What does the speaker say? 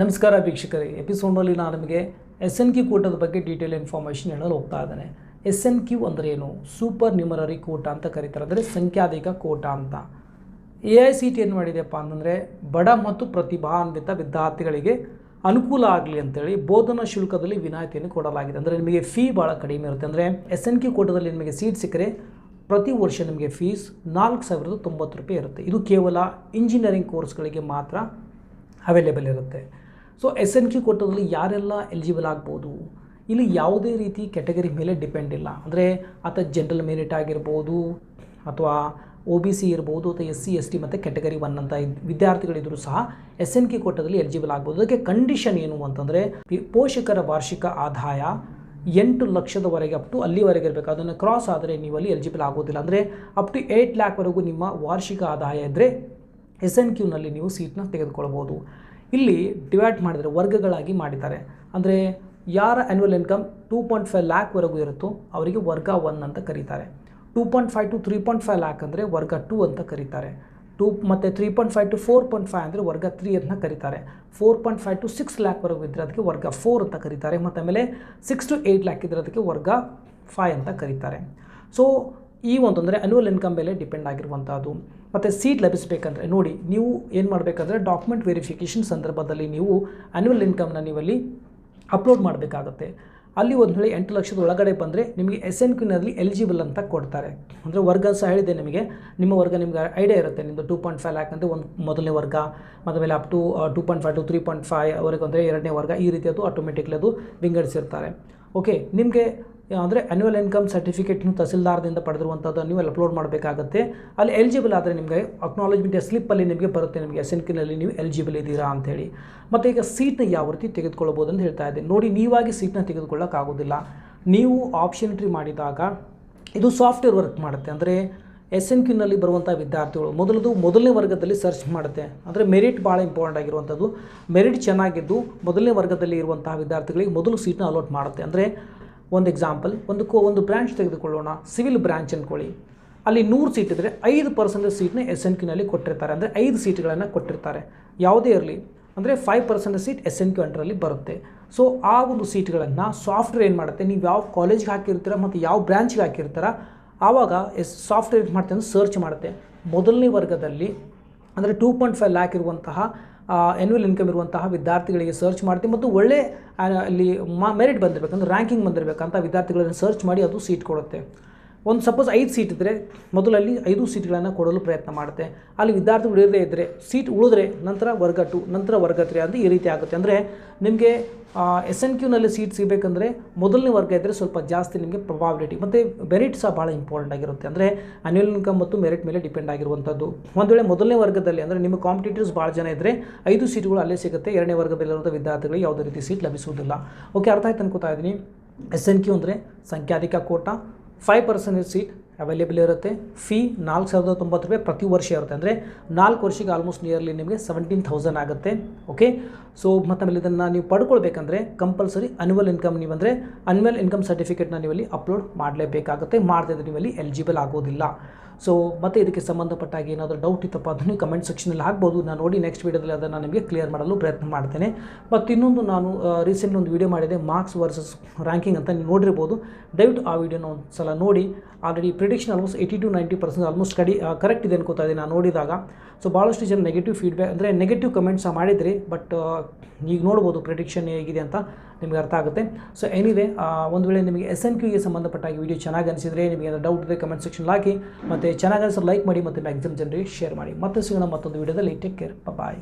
ನಮಸ್ಕಾರ ವೀಕ್ಷಕರೇ, ಎಪಿಸೋಡ್ನಲ್ಲಿ ನಾನು ನಿಮಗೆ SNQ ಕೋಟಾದ ಬಗ್ಗೆ ಡೀಟೇಲ್ ಇನ್ಫಾರ್ಮೇಷನ್ ಹೇಳಲು ಹೋಗ್ತಾ ಇದ್ದೇನೆ. SNQ ಅಂದರೆ ಏನು? ಸೂಪರ್ ನ್ಯೂಮರರಿ ಕೋಟಾ ಅಂತ ಕರೀತಾರೆ, ಅಂದರೆ ಸಂಖ್ಯಾಧಿಕ ಕೋಟಾ ಅಂತ. AICTE ಏನು ಮಾಡಿದೆಯಪ್ಪ ಅಂತಂದರೆ ಬಡ ಮತ್ತು ಪ್ರತಿಭಾನ್ವಿತ ವಿದ್ಯಾರ್ಥಿಗಳಿಗೆ ಅನುಕೂಲ ಆಗಲಿ ಅಂತೇಳಿ ಬೋಧನಾ ಶುಲ್ಕದಲ್ಲಿ ವಿನಾಯಿತಿಯನ್ನು ಕೊಡಲಾಗಿದೆ. ಅಂದರೆ ನಿಮಗೆ ಫೀ ಭಾಳ ಕಡಿಮೆ ಇರುತ್ತೆ. ಅಂದರೆ SNQ ಕೋಟಾದಲ್ಲಿ ನಿಮಗೆ ಸೀಟ್ ಸಿಕ್ಕರೆ ಪ್ರತಿ ವರ್ಷ ನಿಮಗೆ ಫೀಸ್ 4,090 ರೂಪಾಯಿ ಇರುತ್ತೆ. ಇದು ಕೇವಲ ಇಂಜಿನಿಯರಿಂಗ್ ಕೋರ್ಸ್ಗಳಿಗೆ ಮಾತ್ರ ಅವೈಲೇಬಲ್ ಇರುತ್ತೆ. ಸೊ SNQ ಕೋಟಾದಲ್ಲಿ ಯಾರೆಲ್ಲ ಎಲಿಜಿಬಲ್ ಆಗ್ಬೋದು? ಇಲ್ಲಿ ಯಾವುದೇ ರೀತಿ ಕ್ಯಾಟಗರಿ ಮೇಲೆ ಡಿಪೆಂಡ್ ಇಲ್ಲ. ಅಂದರೆ ಆತ ಜನರಲ್ ಮೆರಿಟ್ ಆಗಿರ್ಬೋದು, ಅಥವಾ OBC ಇರ್ಬೋದು, ಅಥವಾ SC ST ಮತ್ತು ಕ್ಯಾಟಗರಿ 1 ಅಂತ ವಿದ್ಯಾರ್ಥಿಗಳಿದ್ದರೂ ಸಹ SNQ ಕೋಟಾದಲ್ಲಿ ಎಲಿಜಿಬಲ್ ಆಗ್ಬೋದು. ಅದಕ್ಕೆ ಕಂಡೀಷನ್ ಏನು ಅಂತಂದರೆ ಪೋಷಕರ ವಾರ್ಷಿಕ ಆದಾಯ 8 ಲಕ್ಷದವರೆಗೆ ಅಪ್ ಟು ಅಲ್ಲಿವರೆಗೆ ಇರಬೇಕು. ಅದನ್ನು ಕ್ರಾಸ್ ಆದರೆ ನೀವು ಅಲ್ಲಿ ಎಲಿಜಿಬಲ್ ಆಗೋದಿಲ್ಲ. ಅಂದರೆ ಅಪ್ ಟು 8 ಲ್ಯಾಕ್ವರೆಗೂ ನಿಮ್ಮ ವಾರ್ಷಿಕ ಆದಾಯ ಇದ್ದರೆ SNQನಲ್ಲಿ ನೀವು ಸೀಟ್ನ ತೆಗೆದುಕೊಳ್ಬೋದು. ಇಲ್ಲಿ ಡಿವೈಡ್ ಮಾಡಿದರೆ ವರ್ಗಗಳಾಗಿ ಮಾಡಿದ್ದಾರೆ. ಅಂದರೆ ಯಾರ ಆ್ಯನ್ಯುವಲ್ ಇನ್ಕಮ್ 2.5 ಲ್ಯಾಕ್ವರೆಗೂ ಇರುತ್ತೋ ಅವರಿಗೆ ವರ್ಗ 1 ಅಂತ ಕರೀತಾರೆ. 2.5 to 3.5 ಲ್ಯಾಕ್ ಅಂದರೆ ವರ್ಗ 2 ಅಂತ ಕರೀತಾರೆ. ಮತ್ತು 3.5 to 4.5 ಅಂದರೆ ವರ್ಗ 3 ಅಂತ ಕರೀತಾರೆ. 4.5 to 6 ಲ್ಯಾಕ್ವರೆಗೂ ಇದ್ದರೆ ಅದಕ್ಕೆ ವರ್ಗ 4 ಅಂತ ಕರೀತಾರೆ. ಮತ್ತು ಆಮೇಲೆ 6 to 8 ಲ್ಯಾಕ್ ಇದ್ದರೆ ಅದಕ್ಕೆ ವರ್ಗ 5 ಅಂತ ಕರೀತಾರೆ. ಸೊ ಈ ಒಂದಂದರೆ ಅನ್ಯುವಲ್ ಇನ್ಕಮ್ ಮೇಲೆ ಡಿಪೆಂಡ್ ಆಗಿರುವಂಥದ್ದು. ಮತ್ತು ಸೀಟ್ ಲಭಿಸಬೇಕಂದ್ರೆ ನೋಡಿ, ನೀವು ಏನು ಮಾಡಬೇಕಂದ್ರೆ ಡಾಕ್ಯುಮೆಂಟ್ ವೆರಿಫಿಕೇಷನ್ ಸಂದರ್ಭದಲ್ಲಿ ನೀವು ಅನ್ಯುವಲ್ ಇನ್ಕಮ್ನ ನೀವಲ್ಲಿ ಅಪ್ಲೋಡ್ ಮಾಡಬೇಕಾಗುತ್ತೆ. ಅಲ್ಲಿ ಒಂದು ವೇಳೆ 8 ಲಕ್ಷದ ಒಳಗಡೆ ಬಂದರೆ ನಿಮಗೆ SNQನಲ್ಲಿ ಎಲಿಜಿಬಲ್ ಅಂತ ಕೊಡ್ತಾರೆ. ಅಂದರೆ ವರ್ಗ ಸಹ ಹೇಳಿದೆ ನಿಮಗೆ, ನಿಮ್ಮ ವರ್ಗ ನಿಮಗೆ ಐಡಿಯಾ ಇರುತ್ತೆ. ನಿಮ್ಮದು 2.5 ಲ್ಯಾಕ್ ಅಂದರೆ ಒಂದು ಮೊದಲನೇ ವರ್ಗ, ಮತ್ತು ಮೇಲೆ ಅಪ್ ಟು 2.5 to 3.5 ಅವರೆಗೆ ಅಂದರೆ ಎರಡನೇ ವರ್ಗ, ಈ ರೀತಿ ಅದು ಆಟೋಮೆಟಿಕ್ಲಿ ಅದು ವಿಂಗಡಿಸಿರ್ತಾರೆ. ಓಕೆ, ನಿಮಗೆ ಅಂದರೆ ಅನ್ಯುವಲ್ ಇನ್ಕಮ್ ಸರ್ಟಿಫಿಕೇಟ್ನು ತಹಸೀಲ್ದಾರ್ದಿಂದ ಪಡೆದಿರುವಂಥದ್ದು ನೀವು ಅಲ್ಲಿ ಅಪ್ಲೋಡ್ ಮಾಡಬೇಕಾಗುತ್ತೆ. ಅಲ್ಲಿ ಎಲಿಜಿಬಲ್ ಆದರೆ ನಿಮಗೆ ಅಕ್ನಾಲೇಜ್ಮೆಂಟ್ ಸ್ಲಿಪ್ಪಲ್ಲಿ ನಿಮಗೆ ಬರುತ್ತೆ, ನಿಮಗೆ SNQನಲ್ಲಿ ನೀವು ಎಲಿಜಿಬಲ್ ಇದ್ದೀರಾ ಅಂಥೇಳಿ. ಮತ್ತು ಈಗ ಸೀಟ್ನ ಯಾವ ರೀತಿ ತೆಗೆದುಕೊಳ್ಬೋದು ಅಂತ ಹೇಳ್ತಾ ಇದ್ದೀನಿ. ನೋಡಿ, ನೀವಾಗಿ ಸೀಟ್ನ ತೆಗೆದುಕೊಳ್ಳೋಕ್ಕಾಗೋದಿಲ್ಲ. ನೀವು ಆಪ್ಷನ್ ಎಂಟ್ರಿ ಮಾಡಿದಾಗ ಇದು ಸಾಫ್ಟ್ವೇರ್ ವರ್ಕ್ ಮಾಡುತ್ತೆ. ಅಂದರೆ SNQನಲ್ಲಿ ಬರುವಂಥ ವಿದ್ಯಾರ್ಥಿಗಳು ಮೊದಲನೇ ವರ್ಗದಲ್ಲಿ ಸರ್ಚ್ ಮಾಡುತ್ತೆ. ಅಂದರೆ ಮೆರಿಟ್ ಭಾಳ ಇಂಪಾರ್ಟೆಂಟ್ ಆಗಿರುವಂಥದ್ದು. ಮೆರಿಟ್ ಚೆನ್ನಾಗಿದ್ದು ಮೊದಲನೇ ವರ್ಗದಲ್ಲಿ ಇರುವಂತಹ ವಿದ್ಯಾರ್ಥಿಗಳಿಗೆ ಮೊದಲು ಸೀಟ್ನ ಅಲಾಟ್ ಮಾಡುತ್ತೆ. ಅಂದರೆ ಒಂದು ಎಕ್ಸಾಂಪಲ್, ಒಂದು ಬ್ರಾಂಚ್ ತೆಗೆದುಕೊಳ್ಳೋಣ, ಸಿವಿಲ್ ಬ್ರಾಂಚ್ ಅಂದ್ಕೊಳ್ಳಿ. ಅಲ್ಲಿ 100 ಸೀಟ್ ಇದ್ದರೆ 5% ಸೀಟ್ನ SNQನಲ್ಲಿ ಕೊಟ್ಟಿರ್ತಾರೆ. ಅಂದರೆ 5 ಸೀಟ್ಗಳನ್ನು ಕೊಟ್ಟಿರ್ತಾರೆ. ಯಾವುದೇ ಇರಲಿ, ಅಂದರೆ 5% ಸೀಟ್ SNQ ಅಂಡರಲ್ಲಿ ಬರುತ್ತೆ. ಸೊ ಆ ಒಂದು ಸೀಟ್ಗಳನ್ನು ಸಾಫ್ಟ್ವೇರ್ ಏನು ಮಾಡುತ್ತೆ, ನೀವು ಯಾವ ಕಾಲೇಜ್ಗೆ ಹಾಕಿರ್ತೀರ ಮತ್ತು ಯಾವ ಬ್ರಾಂಚ್ಗೆ ಹಾಕಿರ್ತೀರ, ಆವಾಗ ಸಾಫ್ಟ್ವೇರ್ ಏನು ಮಾಡುತ್ತೆ ಅಂದರೆ ಸರ್ಚ್ ಮಾಡುತ್ತೆ. ಮೊದಲನೇ ವರ್ಗದಲ್ಲಿ ಅಂದರೆ 2.5 ಲ್ಯಾಕ್ ಇರುವಂತಹ ಆ್ಯನ್ಯುವಲ್ ಇನ್ಕಮ್ ಇರುವಂತಹ ವಿದ್ಯಾರ್ಥಿಗಳಿಗೆ ಸರ್ಚ್ ಮಾಡ್ತೀವಿ, ಮತ್ತು ಒಳ್ಳೆ ಅಲ್ಲಿ ಮೆರಿಟ್ ಬಂದಿರಬೇಕಂದ್ರೆ ರ್ಯಾಂಕಿಂಗ್ ಬಂದಿರಬೇಕಂತ ವಿದ್ಯಾರ್ಥಿಗಳನ್ನು ಸರ್ಚ್ ಮಾಡಿ ಅದು ಸೀಟ್ ಕೊಡುತ್ತೆ. ಒಂದು ಸಪೋಸ್ 5 ಸೀಟ್ ಇದ್ದರೆ ಮೊದಲಲ್ಲಿ 5 ಸೀಟ್ಗಳನ್ನು ಕೊಡಲು ಪ್ರಯತ್ನ ಮಾಡುತ್ತೆ. ಅಲ್ಲಿ ವಿದ್ಯಾರ್ಥಿಗಳು ಇರದೇ ಇದ್ದರೆ ಸೀಟ್ ಉಳಿದ್ರೆ ನಂತರ ವರ್ಗ 2, ನಂತರ ವರ್ಗ 3 ಅಂತ ಈ ರೀತಿ ಆಗುತ್ತೆ. ಅಂದರೆ ನಿಮಗೆ SNQನಲ್ಲಿ ಸೀಟ್ ಸಿಗಬೇಕಂದ್ರೆ ಮೊದಲನೇ ವರ್ಗ ಇದ್ದರೆ ಸ್ವಲ್ಪ ಜಾಸ್ತಿ ನಿಮಗೆ ಪ್ರೊಬಾಬಿಲಿಟಿ. ಮತ್ತು ಮೆರಿಟ್ ಸಹ ಭಾಳ ಇಂಪಾರ್ಟೆಂಟ್ ಆಗಿರುತ್ತೆ. ಅಂದರೆ ಅನ್ಯುವಲ್ ಇನ್ಕಮ್ ಮತ್ತು ಮೆರಿಟ್ ಮೇಲೆ ಡಿಪೆಂಡ್ ಆಗಿರುವಂಥದ್ದು. ಒಂದು ವೇಳೆ ಮೊದಲನೇ ವರ್ಗದಲ್ಲಿ ಅಂದರೆ ನಿಮ್ಮ ಕಾಂಪಿಟೇಟರ್ಸ್ ಭಾಳ ಜನ ಇದ್ದರೆ 5 ಸೀಟ್ಗಳು ಅಲ್ಲೇ ಸಿಗುತ್ತೆ. ಎರಡನೇ ವರ್ಗದಲ್ಲಿರುವಂಥ ವಿದ್ಯಾರ್ಥಿಗಳಿಗೆ ಯಾವುದೇ ರೀತಿ ಸೀಟ್ ಲಭಿಸುವುದಿಲ್ಲ. ಓಕೆ, ಅರ್ಥ ಆಯ್ತು ಅನ್ಕೋತಾ ಇದ್ದೀನಿ. SNQ ಅಂದರೆ ಸಂಖ್ಯಾಧಿಕ ಕೋಟಾ, 5% ಸೀಟ್ ಅವೈಲೇಬಲ್ ಇರುತ್ತೆ. ಫೀ 4,090 ರೂಪಾಯಿ ಪ್ರತಿ ವರ್ಷ ಇರುತ್ತೆ. ಅಂದರೆ 4 ವರ್ಷಕ್ಕೆ ಆಲ್ಮೋಸ್ಟ್ ನಿಯರ್ಲಿ ನಿಮಗೆ 17,000 ಆಗುತ್ತೆ. ಓಕೆ, ಸೊ ಮತ್ತು ಆಮೇಲೆ ಇದನ್ನು ನೀವು ಪಡ್ಕೊಳ್ಬೇಕಂದ್ರೆ ಕಂಪಲ್ಸರಿ ಅನ್ಯುವಲ್ ಇನ್ಕಮ್ ನೀವಂದರೆ ಅನ್ಯುವಲ್ ಇನ್ಕಮ್ ಸರ್ಟಿಫಿಕೇಟ್ನ ನೀವಲ್ಲಿ ಅಪ್ಲೋಡ್ ಮಾಡಲೇಬೇಕಾಗುತ್ತೆ. ಮಾಡದಿದ್ರೆ ನೀವಲ್ಲಿ ಎಲಿಜಿಬಲ್ ಆಗೋದಿಲ್ಲ. ಸೊ ಮತ್ತು ಇದಕ್ಕೆ ಸಂಬಂಧಪಟ್ಟಾಗಿ ಏನಾದರೂ ಡೌಟ್ ಇತ್ತಪ್ಪ ಅದನ್ನು ಕಮೆಂಟ್ ಸೆಕ್ಷನಲ್ಲಿ ಹಾಕ್ಬೋದು. ನಾನು ನೋಡಿ ನೆಕ್ಸ್ಟ್ ವೀಡಿಯೋದಲ್ಲಿ ಅದನ್ನು ನಿಮಗೆ ಕ್ಲಿಯರ್ ಮಾಡಲು ಪ್ರಯತ್ನ ಮಾಡ್ತೇನೆ. ಮತ್ತು ಇನ್ನೊಂದು, ನಾನು ರೀಸೆಂಟ್ಲಿ ಒಂದು ವೀಡಿಯೋ ಮಾಡಿದೆ, ಮಾರ್ಕ್ಸ್ ವರ್ಸಸ್ ರ್ಯಾಂಕಿಂಗ್ ಅಂತ ನೀವು ನೋಡಿರ್ಬೋದು. ದಯವಿಟ್ಟು ಆ ವೀಡಿಯೋನ ಒಂದು ಸಲ ನೋಡಿ. Already prediction almost 80 to 90% almost correct ಇದೆ ಅನ್ಕೋತಾ ಇದ್ದೀನಿ ನಾನು ನೋಡಿದಾಗ. ಸೊ ಭಾಳಷ್ಟು ಜನ ನೆಗೆಟಿವ್ ಫೀಡ್ಬ್ಯಾಕ್ ಅಂದರೆ ನೆಗೆಟಿವ್ ಕಮೆಂಟ್ಸ್ ಮಾಡಿದ್ರಿ, ಬಟ್ ಈಗ ನೋಡ್ಬೋದು ಪ್ರಿಡಿಕ್ಷನ್ ಹೇಗಿದೆ ಅಂತ ನಿಮಗೆ ಅರ್ಥ ಆಗುತ್ತೆ. ಸೊ ಎನಿವೇ, ಒಂದು ವೇಳೆ ನಿಮಗೆ SNQಗೆ ಸಂಬಂಧಪಟ್ಟಾಗಿ ವೀಡಿಯೋ ಚೆನ್ನಾಗಿ ಅನಿಸಿದರೆ, ನಿಮಗೆ ಏನಾದರೂ ಡೌಟ್ ಇದೆ ಕಮೆಂಟ್ ಸೆಕ್ಷನ್ ಹಾಕಿ, ಮತ್ತು ಚೆನ್ನಾಗಿ ಅನಿಸಿದ್ರೆ ಲೈಕ್ ಮಾಡಿ, ಮತ್ತು ಮ್ಯಾಕ್ಸಿಮಮ್ ಜನರಿಗೆ ಶೇರ್ ಮಾಡಿ. ಮತ್ತೆ ಸಿಗೋಣ ಮತ್ತೊಂದು ವೀಡಿಯೋದಲ್ಲಿ. ಟೇಕ್ ಕೇರ್, ಬಾಯ್.